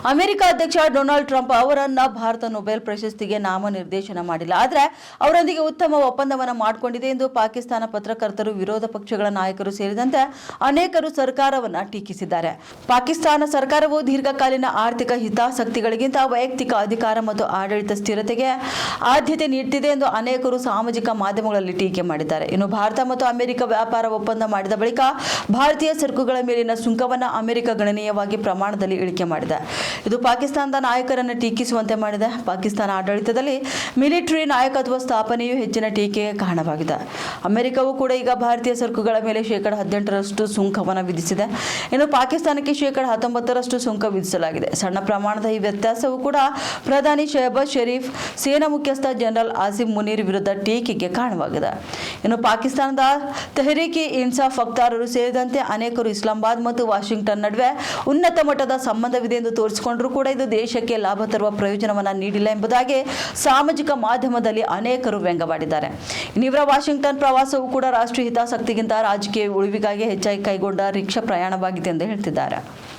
America ಅಧ್ಯಕ್ಷ Donald Trump ಅವರನ್ನ Bharat Nobel ಪ್ರಶಸ್ತಿಗೆ ನಾಮನಿರ್ದೇಶನ ಮಾಡಿಲ್ಲ. ಆದರೆ ಅವರೊಂದಿಗೆ ಉತ್ತಮ ಒಪ್ಪಂದವನ್ನು ಮಾಡಿಕೊಂಡಿದೆ ಎಂದು ಪಾಕಿಸ್ತಾನ ಪತ್ರಕರ್ತರು, ವಿರೋಧ ಪಕ್ಷಗಳ ನಾಯಕರು ಸೇರಿದಂತೆ ಅನೇಕರು ಸರ್ಕಾರವನ್ನು ಟೀಕಿಸಿದ್ದಾರೆ. ಪಾಕಿಸ್ತಾನ ಸರ್ಕಾರವು ದೀರ್ಘಕಾಲೀನ ಆರ್ಥಿಕ ಹಿತಾಸಕ್ತಿಗಳಿಗಿಂತ ವೈಯಕ್ತಿಕ ಅಧಿಕಾರ ಮತ್ತು ಆಡಳಿತ ಸ್ಥಿರತೆಗೆ ಆದ್ಯತೆ ನೀಡುತ್ತಿದೆ ಎಂದು ಅನೇಕರು ಸಾಮಾಜಿಕ ಮಾಧ್ಯಮಗಳಲ್ಲಿ ಟೀಕೆ ಮಾಡಿದ್ದಾರೆ. ಇನ್ನು ಭಾರತ ಮತ್ತು ಅಮೆರಿಕ ವ್ಯಾಪಾರ ಒಪ್ಪಂದ ಮಾಡಿದ ಬಳಿಕ ಭಾರತೀಯ ಸರಕುಗಳ ಮೇಲಿನ ಸುಂಕವನ್ನು ಅಮೆರಿಕ ಗಣನೀಯವಾಗಿ ಪ್ರಮಾಣದಲ್ಲಿ ಇಳಿಕೆ ಮಾಡಿದೆ. ಇದು ಪಾಕಿಸ್ತಾನದ ನಾಯಕರನ್ನು ಟೀಕಿಸುವಂತೆ ಮಾಡಿದೆ. ಪಾಕಿಸ್ತಾನ ಆಡಳಿತದಲ್ಲಿ ಮಿಲಿಟರಿ ನಾಯಕತ್ವ ಸ್ಥಾಪನೆಯು ಹೆಚ್ಚಿನ ಟೀಕೆಗೆ ಕಾರಣವಾಗಿದೆ. ಅಮೆರಿಕವು ಕೂಡ ಈಗ ಭಾರತೀಯ ಸರಕುಗಳ ಮೇಲೆ 18% ಸುಂಕವನ್ನು ವಿಧಿಸಿದೆ. ಇನ್ನು ಪಾಕಿಸ್ತಾನಕ್ಕೆ 19% ಸುಂಕ ವಿಧಿಸಲಾಗಿದೆ. ಸಣ್ಣ ಪ್ರಮಾಣದ ಈ ವ್ಯತ್ಯಾಸವು ಕೂಡ ಪ್ರಧಾನಿ ಶಹಬಾಜ್ ಶರೀಫ್, ಸೇನಾ ಮುಖ್ಯಸ್ಥ ಜನರಲ್ ಆಸಿಮ್ ಮುನೀರ್ ವಿರುದ್ಧ ಟೀಕೆಗೆ ಕಾರಣವಾಗಿದೆ. ಇನ್ನು ಪಾಕಿಸ್ತಾನದ ತೆಹರೀಕ್ ಇನ್ಸಾಫ್ ವಕ್ತಾರರು ಸೇರಿದಂತೆ ಅನೇಕರು ಇಸ್ಲಾಮಾಬಾದ್ ಮತ್ತು ವಾಷಿಂಗ್ಟನ್ ನಡುವೆ ಉನ್ನತ ಮಟ್ಟದ ಸಂಬಂಧವಿದೆ ಎಂದು ತೋರಿಸಿಕೊಂಡರೂ ಕೂಡ ಇದು ದೇಶಕ್ಕೆ ಲಾಭ ತರುವ ಪ್ರಯೋಜನವನ್ನು ನೀಡಿಲ್ಲ ಎಂಬುದಾಗಿ ಸಾಮಾಜಿಕ ಮಾಧ್ಯಮದಲ್ಲಿ ಅನೇಕರು ವ್ಯಂಗ್ಯವಾಡಿದ್ದಾರೆ. ಇವರ ವಾಷಿಂಗ್ಟನ್ ಪ್ರವಾಸವು ಕೂಡ ರಾಷ್ಟ್ರೀಯ ಹಿತಾಸಕ್ತಿಗಿಂತ ರಾಜಕೀಯ ಉಳಿವಿಗಾಗಿ ಹೆಚ್ಚಾಗಿ ಕೈಗೊಂಡ ರಿಕ್ಷಾ ಪ್ರಯಾಣವಾಗಿದೆ ಎಂದು ಹೇಳ್ತಿದ್ದಾರೆ.